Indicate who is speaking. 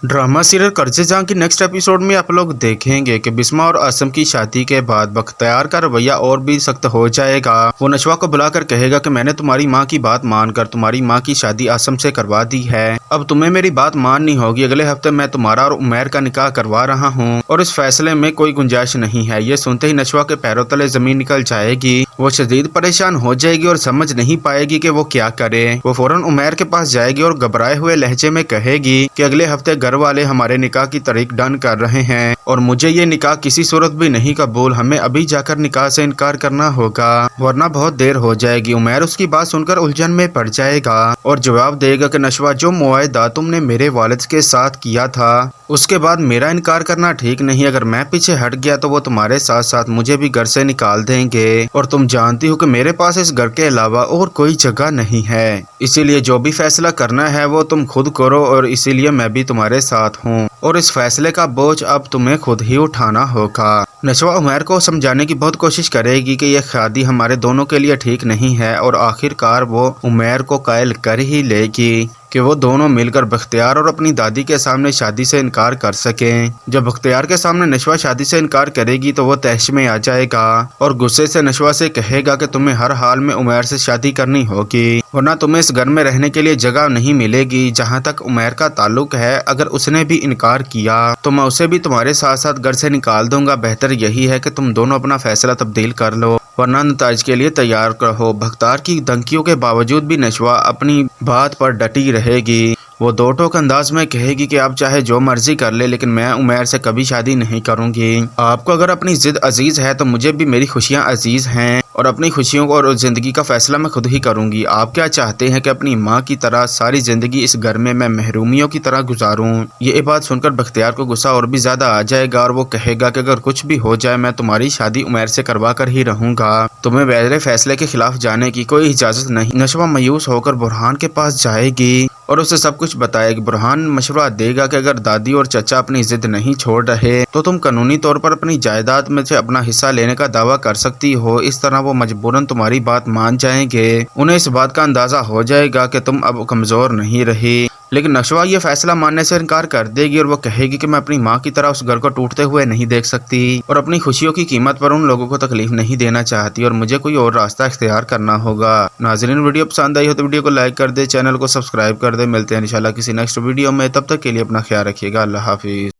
Speaker 1: Drama serial कर्जे जहाँ की नेक्स्ट एपिसोड में आप लोग देखेंगे कि बिस्मा और आसम की शादी के बाद बख्तियार का रवैया और भी सख्त हो जाएगा। वो नशवा को बुलाकर कहेगा कि मैंने तुम्हारी माँ की बात मानकर तुम्हारी माँ की शादी आसम से करवा दी है, अब तुम्हें मेरी बात माननी होगी। अगले हफ्ते मैं तुम्हारा और उमैर का निकाह करवा रहा हूँ और इस फैसले में कोई गुंजाइश नहीं है। ये सुनते ही नशवा के पैरों तले जमीन निकल जाएगी। वो शदीद परेशान हो जाएगी और समझ नहीं पाएगी कि वो क्या करे। वो फौरन उमैर के पास जाएगी और घबराए हुए लहजे में कहेगी कि अगले हफ्ते घर वाले हमारे निकाह की तारीख डन कर रहे हैं और मुझे ये निकाह किसी सूरत भी नहीं कबूल। हमें अभी जाकर निकाह से इनकार करना होगा वरना बहुत देर हो जाएगी। उमैर उसकी बात सुनकर उलझन में पड़ जाएगा और जवाब देगा कि नशवा, जो मुआहदा तुमने मेरे वालिद के साथ किया था उसके बाद मेरा इनकार करना ठीक नहीं। अगर मैं पीछे हट गया तो वो तुम्हारे साथ साथ मुझे भी घर से निकाल देंगे और तुम जानती हो कि मेरे पास इस घर के अलावा और कोई जगह नहीं है। इसीलिए जो भी फैसला करना है वो तुम खुद करो और इसीलिए मैं भी तुम्हारे साथ हूँ और इस फैसले का बोझ अब तुम्हें खुद ही उठाना होगा। नशवा उमैर को समझाने की बहुत कोशिश करेगी कि यह शादी हमारे दोनों के लिए ठीक नहीं है और आखिरकार वो उमैर को कायल कर ही लेगी कि वो दोनों मिलकर बख्तियार और अपनी दादी के सामने शादी से इनकार कर सकें। जब बख्तियार के सामने नशवा शादी से इनकार करेगी तो वो तहश में आ जाएगा और गुस्से से नशवा से कहेगा कि तुम्हें हर हाल में उमैर से शादी करनी होगी वरना तुम्हें इस घर में रहने के लिए जगह नहीं मिलेगी। जहाँ तक उमैर का ताल्लुक है, अगर उसने भी इनकार किया तो मैं उसे भी तुम्हारे साथ साथ घर से निकाल दूंगा। बेहतर यही है कि तुम दोनों अपना फैसला तब्दील कर लो वरना नताज के लिए तैयार रहो। बख्तियार की धमकियों के बावजूद भी नशवा अपनी बात पर डटी रहेगी। वो दो टोक अंदाज में कहेगी कि आप चाहे जो मर्जी कर ले लेकिन मैं उमैर से कभी शादी नहीं करूंगी। आपको अगर अपनी जिद अजीज है तो मुझे भी मेरी खुशियां अजीज हैं और अपनी खुशियों को और जिंदगी का फैसला मैं खुद ही करूंगी। आप क्या चाहते हैं कि अपनी माँ की तरह सारी जिंदगी इस घर में मैं महरूमियों की तरह गुजारूं? ये बात सुनकर बख्तियार को गुस्सा और भी ज्यादा आ जाएगा और वो कहेगा कि अगर कुछ भी हो जाए मैं तुम्हारी शादी उमैर से करवा कर ही रहूंगा। तुम्हें मेरे फैसले के खिलाफ जाने की कोई इजाजत नहीं। नशवा मायूस होकर बुरहान के पास जाएगी और उसे सब कुछ बताएगी। बुरहान मशवरा देगा कि अगर दादी और चचा अपनी जिद नहीं छोड़ रहे तो तुम कानूनी तौर पर अपनी जायदाद में से अपना हिस्सा लेने का दावा कर सकती हो। इस तरह वो मजबूरन तुम्हारी बात मान जाएंगे। उन्हें इस बात का अंदाजा हो जाएगा कि तुम अब कमजोर नहीं रही। लेकिन नशवा ये फैसला मानने से इनकार कर देगी और वो कहेगी कि मैं अपनी माँ की तरह उस घर को टूटते हुए नहीं देख सकती और अपनी खुशियों की कीमत पर उन लोगों को तकलीफ नहीं देना चाहती और मुझे कोई और रास्ता इख्तियार करना होगा। नाज़रीन, वीडियो पसंद आई हो तो वीडियो को लाइक कर दे, चैनल को सब्सक्राइब कर दे। मिलते हैं इंशाल्लाह किसी नेक्स्ट वीडियो में, तब तक के लिए अपना ख्याल रखिएगा। अल्लाह हाफिज।